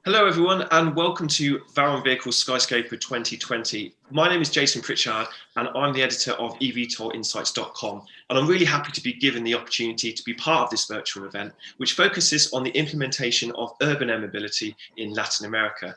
Hello, everyone, and welcome to Varon Vehicles Skyscraper 2020. My name is Jason Pritchard, and I'm the editor of eVTOLinsights.com. And I'm really happy to be given the opportunity to be part of this virtual event, which focuses on the implementation of urban air mobility in Latin America.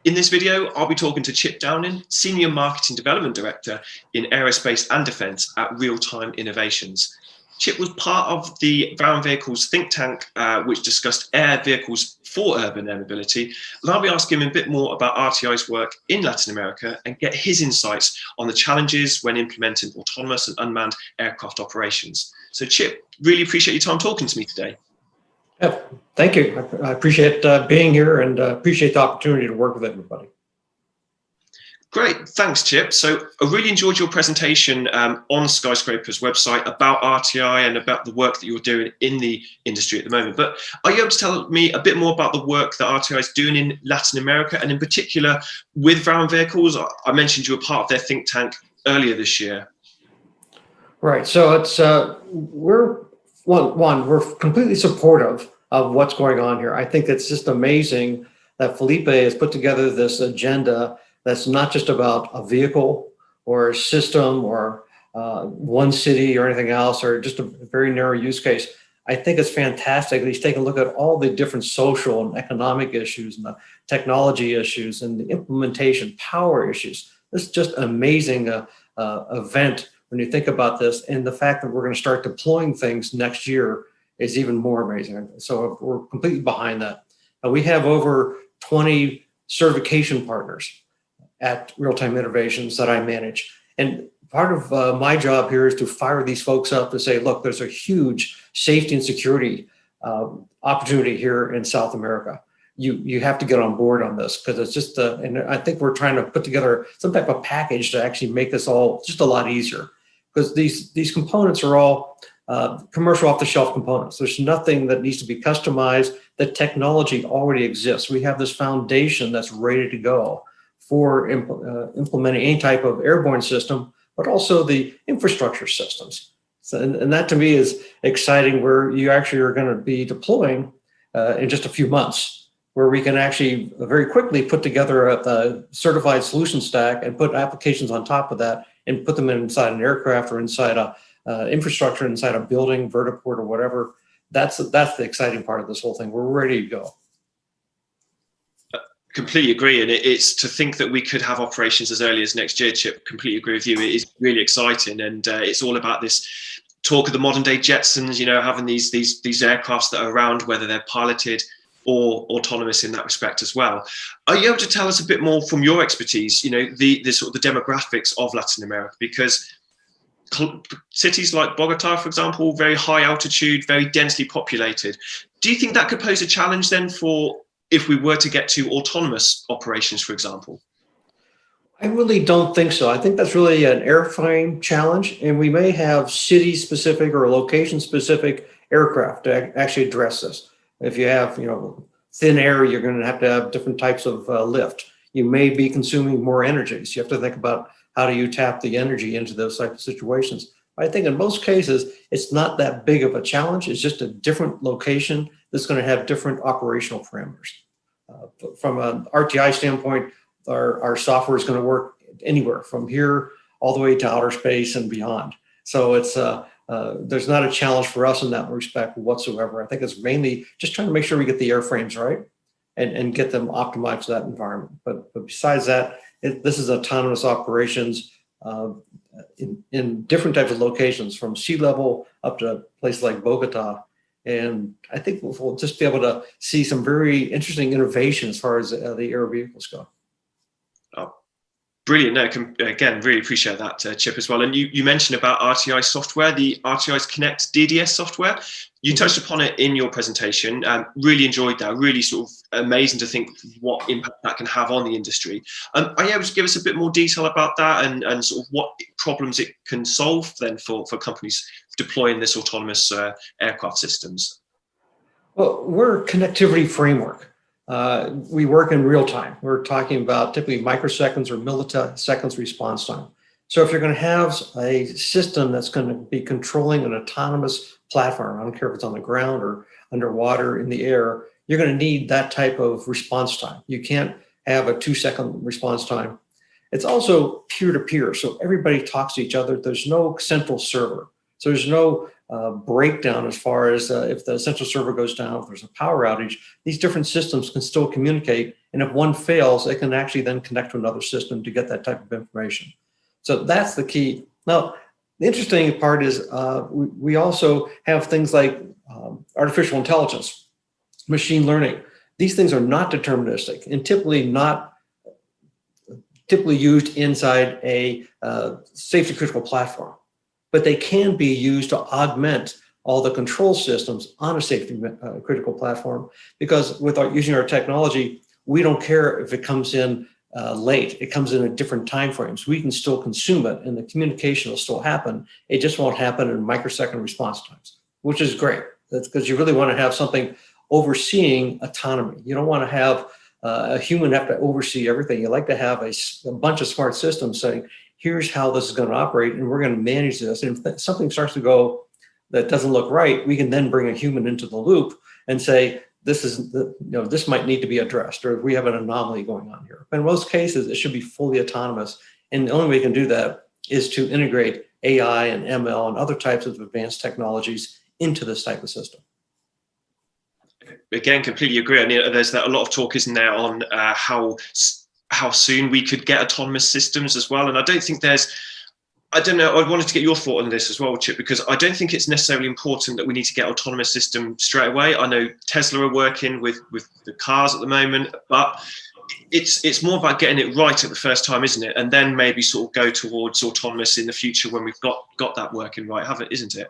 In this video, I'll be talking to Chip Downing, Senior Marketing Development Director in Aerospace and Defence at Real Time Innovations. Chip was part of the Varon Vehicles think tank, which discussed air vehicles for urban air mobility. And I'll be asking him a bit more about RTI's work in Latin America and get his insights on the challenges when implementing autonomous and unmanned aircraft operations. So Chip, really appreciate your time talking to me today. Yeah, thank you. I appreciate being here and appreciate the opportunity to work with everybody. Great, thanks, Chip. So I really enjoyed your presentation on Skyscraper's website about RTI and about the work that you're doing in the industry at the moment. But are you able to tell me a bit more about the work that RTI is doing in Latin America and in particular with Varon Vehicles? I mentioned you were part of their think tank earlier this year. Right. So it's we're completely supportive of what's going on here. I think it's just amazing that Felipe has put together this agenda that's not just about a vehicle or a system or one city or anything else, or just a very narrow use case. I think it's fantastic. He's taken a look at all the different social and economic issues and the technology issues and the implementation power issues. This is just an amazing event when you think about this. And the fact that we're going to start deploying things next year is even more amazing. So we're completely behind that. We have over 20 certification partners at Real Time Innovations that I manage. And part of my job here is to fire these folks up to say, look, there's a huge safety and security opportunity here in South America. You have to get on board on this because it's just, and I think we're trying to put together some type of package to actually make this all just a lot easier, because these components are all commercial off-the-shelf components. There's nothing that needs to be customized. The technology already exists. We have this foundation that's ready to go for implementing any type of airborne system, but also the infrastructure systems. So, and that to me is exciting, where you actually are going to be deploying in just a few months, where we can actually very quickly put together a certified solution stack and put applications on top of that and put them inside an aircraft or inside a infrastructure, inside a building, vertiport, or whatever. That's the exciting part of this whole thing. We're ready to go. Completely agree, and it's to think that we could have operations as early as next year. Chip, completely agree with you. It is really exciting, and it's all about this talk of the modern day Jetsons. You know, having these aircrafts that are around, whether they're piloted or autonomous in that respect as well. Are you able to tell us a bit more from your expertise? You know, the sort of the demographics of Latin America, because cities like Bogota, for example, very high altitude, very densely populated. Do you think that could pose a challenge then for if we were to get to autonomous operations, for example? I really don't think so. I think that's really an airframe challenge, and we may have city-specific or location-specific aircraft to actually address this. If you have, thin air, you're going to have different types of lift. You may be consuming more energy, so you have to think about how do you tap the energy into those types of situations. I think in most cases, it's not that big of a challenge. It's just a different location that's going to have different operational parameters. From an RTI standpoint, our software is going to work anywhere from here all the way to outer space and beyond. So it's there's not a challenge for us in that respect whatsoever. I think it's mainly just trying to make sure we get the airframes right and get them optimized to that environment. But besides that, this is autonomous operations in different types of locations, from sea level up to places like Bogota. And I think we'll just be able to see some very interesting innovation as far as the air vehicles go. Oh, brilliant. No, again, really appreciate that, Chip, as well. And you mentioned about RTI software, the RTI's Connect DDS software. You touched upon it in your presentation. Really enjoyed that. Really sort of amazing to think what impact that can have on the industry. Are you able to give us a bit more detail about that and sort of what problems it can solve then for companies deploying this autonomous aircraft systems? Well, we're a connectivity framework. We work in real time. We're talking about typically microseconds or milliseconds response time. So if you're going to have a system that's going to be controlling an autonomous platform, I don't care if it's on the ground or underwater in the air, you're going to need that type of response time. You can't have a 2-second response time. It's also peer-to-peer, so everybody talks to each other. There's no central server. So there's no breakdown as far as if the central server goes down, if there's a power outage, these different systems can still communicate. And if one fails, it can actually then connect to another system to get that type of information. So that's the key. Now, the interesting part is we also have things like artificial intelligence, machine learning. These things are not deterministic and typically used inside a safety critical platform, but they can be used to augment all the control systems on a safety critical platform, because using our technology, we don't care if it comes in late, it comes in at different time frames. We can still consume it and the communication will still happen. It just won't happen in microsecond response times, which is great. That's because you really want to have something overseeing autonomy. You don't want to have a human have to oversee everything. You like to have a bunch of smart systems saying, here's how this is going to operate, and we're going to manage this. And if something starts to go that doesn't look right, we can then bring a human into the loop and say, this might need to be addressed, or we have an anomaly going on here. But in most cases, it should be fully autonomous. And the only way you can do that is to integrate AI and ML and other types of advanced technologies into this type of system. Again, completely agree. I mean, there's a lot of talk, isn't there, on how soon we could get autonomous systems as well. And I don't think I don't know, I wanted to get your thought on this as well, Chip, because I don't think it's necessarily important that we need to get autonomous systems straight away. I know Tesla are working with the cars at the moment, but it's more about getting it right at the first time, isn't it? And then maybe sort of go towards autonomous in the future when we've got that working right, isn't it?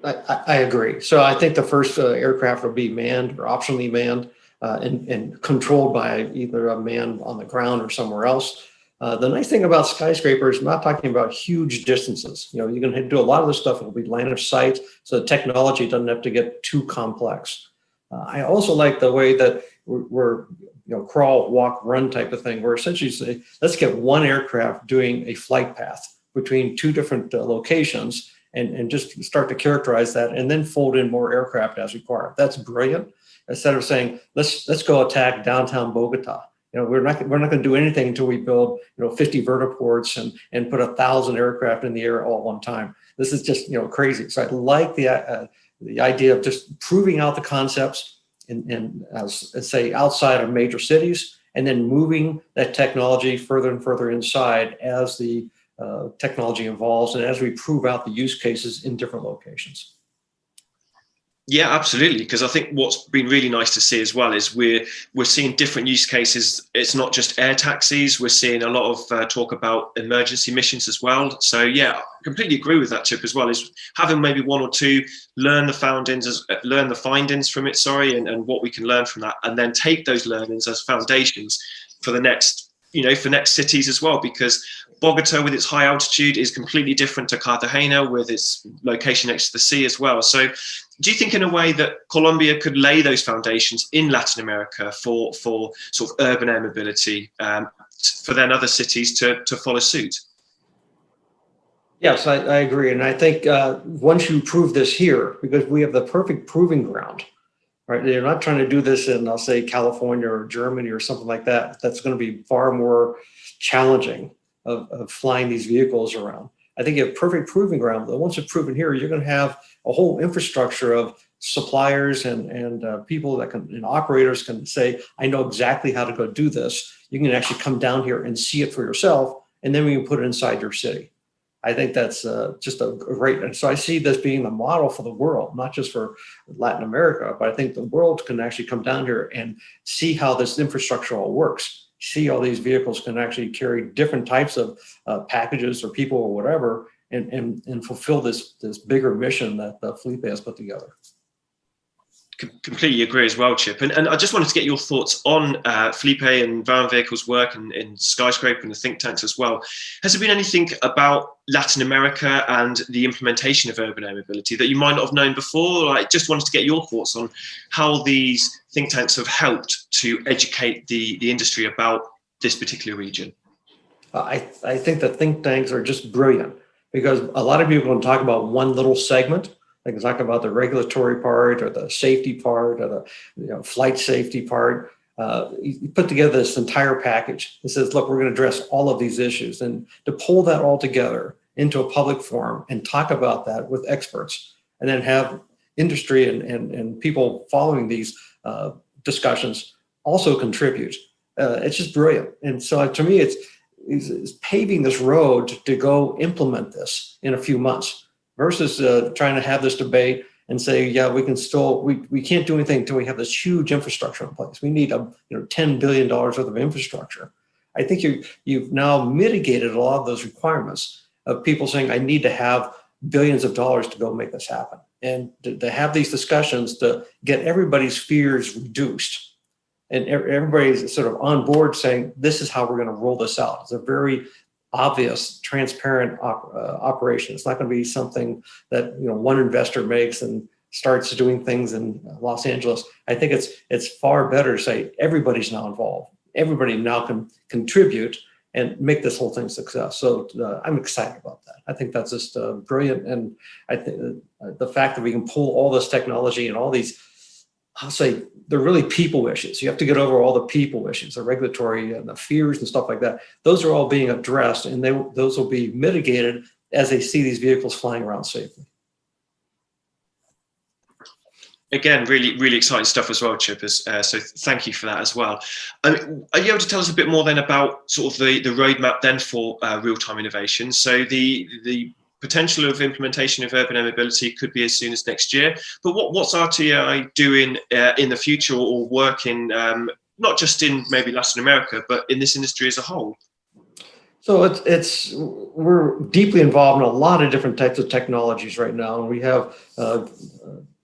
I agree. So I think the first aircraft will be manned or optionally manned and controlled by either a man on the ground or somewhere else. The nice thing about Skyscraper is not talking about huge distances. You can do a lot of this stuff. It'll be line of sight, so the technology doesn't have to get too complex. I also like the way that we're crawl, walk, run type of thing. We're essentially say, let's get one aircraft doing a flight path between two different locations and just start to characterize that and then fold in more aircraft as required. That's brilliant. Instead of saying, let's go attack downtown Bogota. We're not going to do anything until we build 50 vertiports and put 1,000 aircraft in the air all at one time. This is just crazy. So I like the idea of just proving out the concepts and say outside of major cities, and then moving that technology further and further inside as the technology evolves and as we prove out the use cases in different locations. Yeah, absolutely. Because I think what's been really nice to see as well is we're seeing different use cases. It's not just air taxis. We're seeing a lot of talk about emergency missions as well. So yeah, completely agree with that, Chip, as well, is having maybe one or two, learn the findings from it, and what we can learn from that, and then take those learnings as foundations for the next, for next cities as well, because Bogota with its high altitude is completely different to Cartagena with its location next to the sea as well. So do you think in a way that Colombia could lay those foundations in Latin America for sort of urban air mobility for then other cities to follow suit? Yes, I agree. And I think once you prove this here, because we have the perfect proving ground, right? You're not trying to do this in, I'll say, California or Germany or something like that. That's going to be far more challenging of flying these vehicles around. I think you have perfect proving ground. But once it's proven here, you're going to have a whole infrastructure of suppliers and people that and operators can say, I know exactly how to go do this. You can actually come down here and see it for yourself, and then we can put it inside your city. I think that's just a great, and so I see this being the model for the world, not just for Latin America, but I think the world can actually come down here and see how this infrastructure all works. See all these vehicles can actually carry different types of packages or people or whatever, and fulfill this bigger mission that Felipe has put together. Completely agree as well, Chip. And I just wanted to get your thoughts on Felipe and Van Vehikel's work in Skyscraper and the think tanks as well. Has there been anything about Latin America and the implementation of urban air mobility that you might not have known before? I just wanted to get your thoughts on how these think tanks have helped to educate the industry about this particular region. I think the think tanks are just brilliant, because a lot of people can talk about one little segment, They can talk about the regulatory part or the safety part or the flight safety part. You put together this entire package. It says, look, we're going to address all of these issues, and to pull that all together into a public forum and talk about that with experts, and then have industry and people following these discussions also contribute. It's just brilliant. And so to me, it's paving this road to go implement this in a few months versus trying to have this debate and say, yeah, we can't do anything until we have this huge infrastructure in place. We need $10 billion worth of infrastructure. I think you've now mitigated a lot of those requirements of people saying, I need to have billions of dollars to go make this happen. And to have these discussions to get everybody's fears reduced. And everybody's sort of on board saying, this is how we're going to roll this out. It's a very obvious, transparent operation. It's not going to be something that one investor makes and starts doing things in Los Angeles. I think it's far better to say everybody's now involved. Everybody now can contribute and make this whole thing a success. So I'm excited about that. I think that's just brilliant. And I think the fact that we can pull all this technology and all these, I'll say, they're really people issues. You have to get over all the people issues, the regulatory and the fears and stuff like that. Those are all being addressed, and those will be mitigated as they see these vehicles flying around safely. Again, really, really exciting stuff as well, Chip. So thank you for that as well. Are you able to tell us a bit more then about sort of the roadmap then for real-time innovation? So the potential of implementation of urban air mobility could be as soon as next year. But what's RTI doing in the future, or working not just in maybe Latin America, but in this industry as a whole? So we're deeply involved in a lot of different types of technologies right now, and we have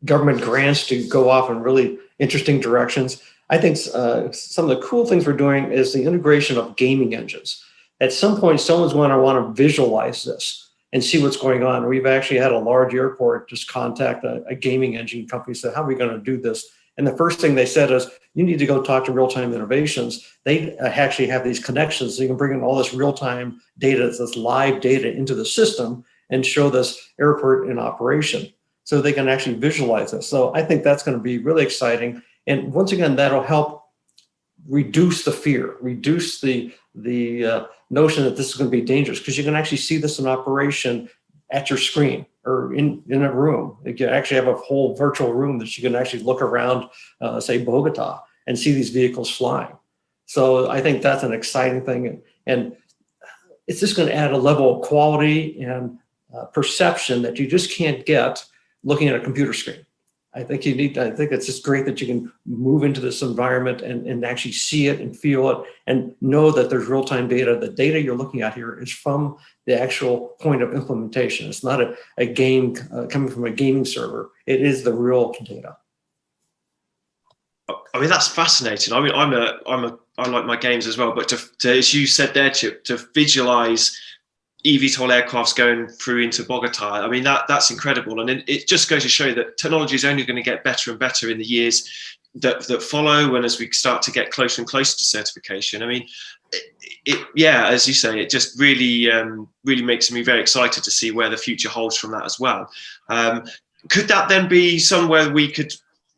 government grants to go off in really interesting directions. I think some of the cool things we're doing is the integration of gaming engines. At some point, someone's going to want to visualize this and see what's going on. We've actually had a large airport just contact a gaming engine company, said, how are we going to do this? And the first thing they said is, you need to go talk to Real-Time Innovations. They actually have these connections, so you can bring in all this real-time data, this live data into the system and show this airport in operation. So they can actually visualize this. So I think that's going to be really exciting. And once again, that'll help reduce the fear, reduce the notion that this is going to be dangerous, because you can actually see this in operation at your screen or in a room. You can actually have a whole virtual room that you can actually look around, say, Bogota, and see these vehicles flying. So I think that's an exciting thing. And it's just going to add a level of quality and perception that you just can't get looking at a computer screen. I think it's just great that you can move into this environment and actually see it and feel it and know that there's real-time data. The data you're looking at here is from the actual point of implementation. It's not a game coming from a gaming server. It is the real data. I mean, that's fascinating. I mean, I like my games as well, but to as you said there, Chip, to visualize eVTOL aircrafts going through into Bogota, I mean, that's incredible. And it just goes to show that technology is only going to get better and better in the years that follow, and as we start to get closer and closer to certification. I mean, yeah, as you say, it just really makes me very excited to see where the future holds from that as well. Could that then be somewhere we could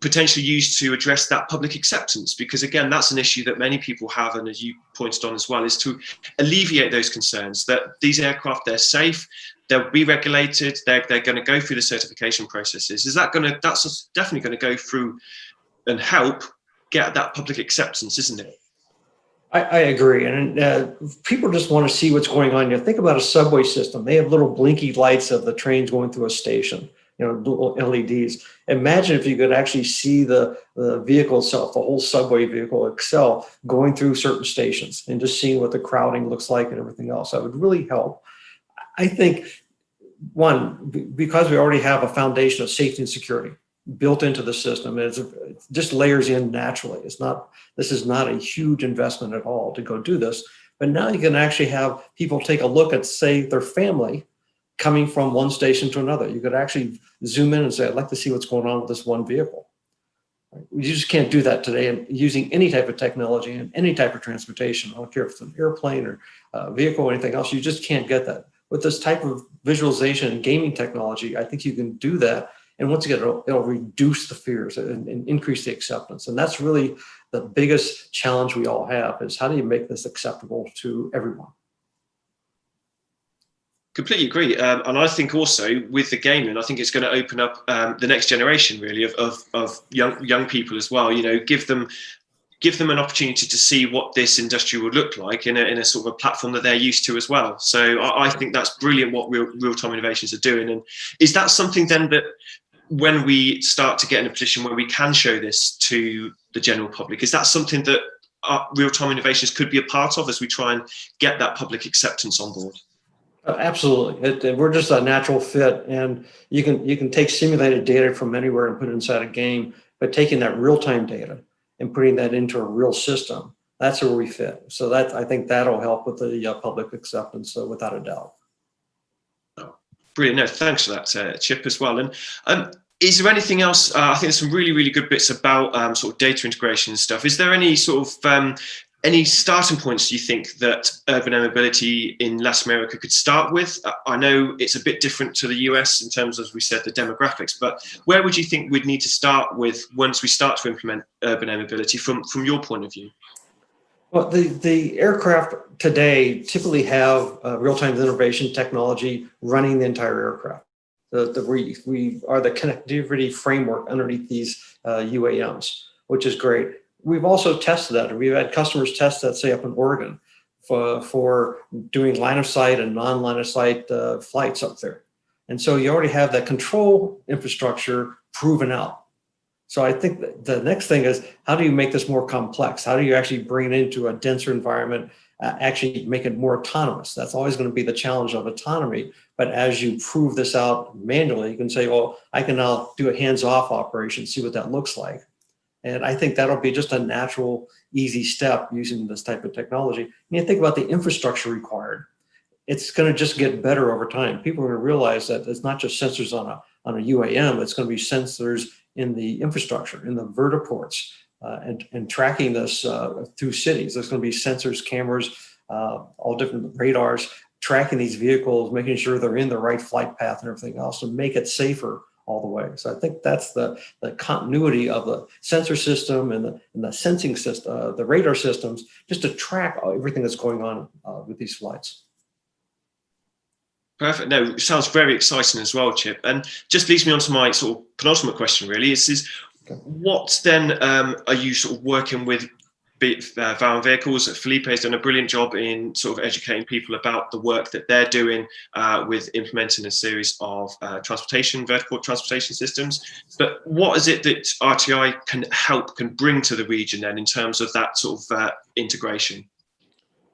potentially use to address that public acceptance? Because again, that's an issue that many people have, and as you pointed on as well, is to alleviate those concerns that these aircraft, they're safe, they'll be regulated, they're going to go through the certification processes. That's definitely going to go through and help get that public acceptance, isn't it? I agree. And people just want to see what's going on. Think about a subway system. They have little blinky lights of the trains going through a station, little LEDs. Imagine if you could actually see the vehicle itself, the whole subway vehicle itself, going through certain stations and just seeing what the crowding looks like and everything else. That would really help. I think, one, because we already have a foundation of safety and security built into the system, it just layers in naturally. This is not a huge investment at all to go do this. But now you can actually have people take a look at, say, their family coming from one station to another. You could actually zoom in and say, I'd like to see what's going on with this one vehicle. You just can't do that today. And using any type of technology and any type of transportation, I don't care if it's an airplane or a vehicle or anything else, you just can't get that. With this type of visualization and gaming technology, I think you can do that And once again, it'll reduce the fears and increase the acceptance. And that's really the biggest challenge we all have, is how do you make this acceptable to everyone? Completely agree, and I think also with the gaming, I think it's going to open up the next generation really of young people as well. You know, give them an opportunity to see what this industry would look like in a sort of a platform that they're used to as well. So I think that's brilliant what real-time innovations are doing. And is that something then that when we start to get in a position where we can show this to the general public, is that something that real-time innovations could be a part of as we try and get that public acceptance on board? Absolutely. We're just a natural fit, and you can take simulated data from anywhere and put it inside a game, but taking that real-time data and putting that into a real system, that's where we fit. So I think that'll help with the public acceptance, without a doubt. Oh, brilliant. No, thanks for that, Chip, as well. And is there anything else? I think there's some really, really good bits about sort of data integration and stuff. Is there any sort of any starting points do you think that urban air mobility in Latin America could start with? I know it's a bit different to the US in terms of, as we said, the demographics, but where would you think we'd need to start with once we start to implement urban air mobility from your point of view? Well, the aircraft today typically have real-time innovation technology running the entire aircraft. We are the connectivity framework underneath these UAMs, which is great. We've also tested that. We've had customers test that, say, up in Oregon for doing line of sight and non-line of sight flights up there. And so you already have that control infrastructure proven out. So I think the next thing is, how do you make this more complex? How do you actually bring it into a denser environment, actually make it more autonomous? That's always going to be the challenge of autonomy. But as you prove this out manually, you can say, well, I can now do a hands-off operation, see what that looks like. And I think that'll be just a natural, easy step using this type of technology. And you think about the infrastructure required. It's going to just get better over time. People are going to realize that it's not just sensors on a UAM, it's going to be sensors in the infrastructure, in the vertiports, and tracking this through cities. There's going to be sensors, cameras, all different radars, tracking these vehicles, making sure they're in the right flight path and everything else, to make it safer all the way. So I think that's the continuity of the sensor system and the sensing system, the radar systems, just to track everything that's going on with these flights. Perfect. No, it sounds very exciting as well, Chip. And just leads me on to my sort of penultimate question, really, is okay, what then are you sort of working with Vowon Vehicles? Felipe has done a brilliant job in sort of educating people about the work that they're doing with implementing a series of vertical transportation systems. But what is it that RTI can bring to the region then in terms of that sort of integration?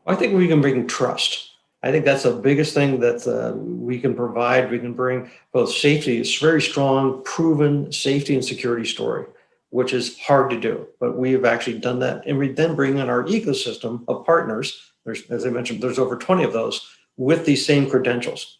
I think we can bring trust. I think that's the biggest thing that we can provide. We can bring both safety. It's very strong, proven safety and security story, which is hard to do, but we've actually done that. And we then bring in our ecosystem of partners. As I mentioned, there's over 20 of those with these same credentials.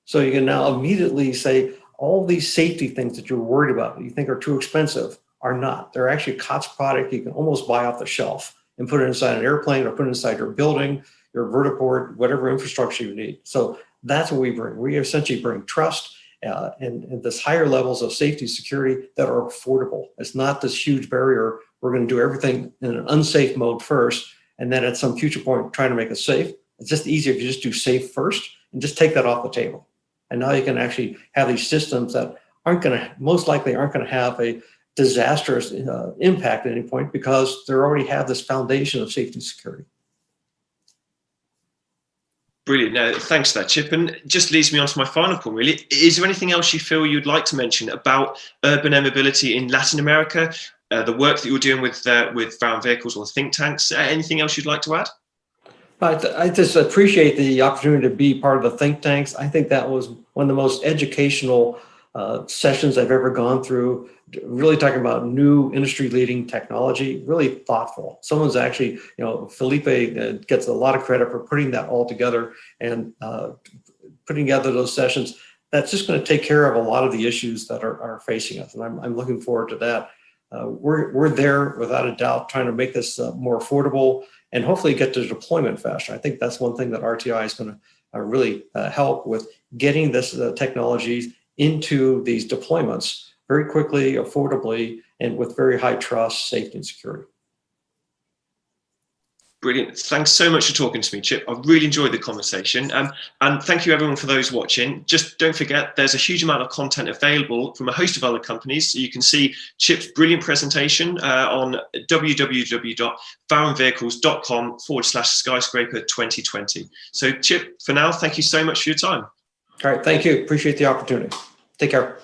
So you can now immediately say, all these safety things that you're worried about, that you think are too expensive, are not. They're actually a COTS product you can almost buy off the shelf and put it inside an airplane or put it inside your building, your vertiport, whatever infrastructure you need. So that's what we bring. We essentially bring trust and this higher levels of safety and security that are affordable. It's not this huge barrier. We're going to do everything in an unsafe mode first, and then at some future point, trying to make it safe. It's just easier if you just do safe first and just take that off the table. And now you can actually have these systems that most likely aren't going to have a disastrous impact at any point, because they already have this foundation of safety and security. Brilliant. No, thanks for that, Chip. And just leads me on to my final point, really. Is there anything else you feel you'd like to mention about urban air mobility in Latin America, the work that you're doing with Vowon Vehicles or think tanks? Anything else you'd like to add? I just appreciate the opportunity to be part of the think tanks. I think that was one of the most educational sessions I've ever gone through, really talking about new industry-leading technology, really thoughtful. Someone's actually, Felipe gets a lot of credit for putting that all together and putting together those sessions. That's just going to take care of a lot of the issues that are facing us, and I'm looking forward to that. We're there without a doubt, trying to make this more affordable and hopefully get to deployment faster. I think that's one thing that RTI is going to really help with, getting this technology into these deployments very quickly, affordably, and with very high trust, safety, and security. Brilliant. Thanks so much for talking to me, Chip. I really enjoyed the conversation. And thank you everyone for those watching. Just don't forget, there's a huge amount of content available from a host of other companies. So you can see Chip's brilliant presentation on www.varonvehicles.com/skyscraper 2020. So Chip, for now, thank you so much for your time. All right. Thank you. Appreciate the opportunity. Take care.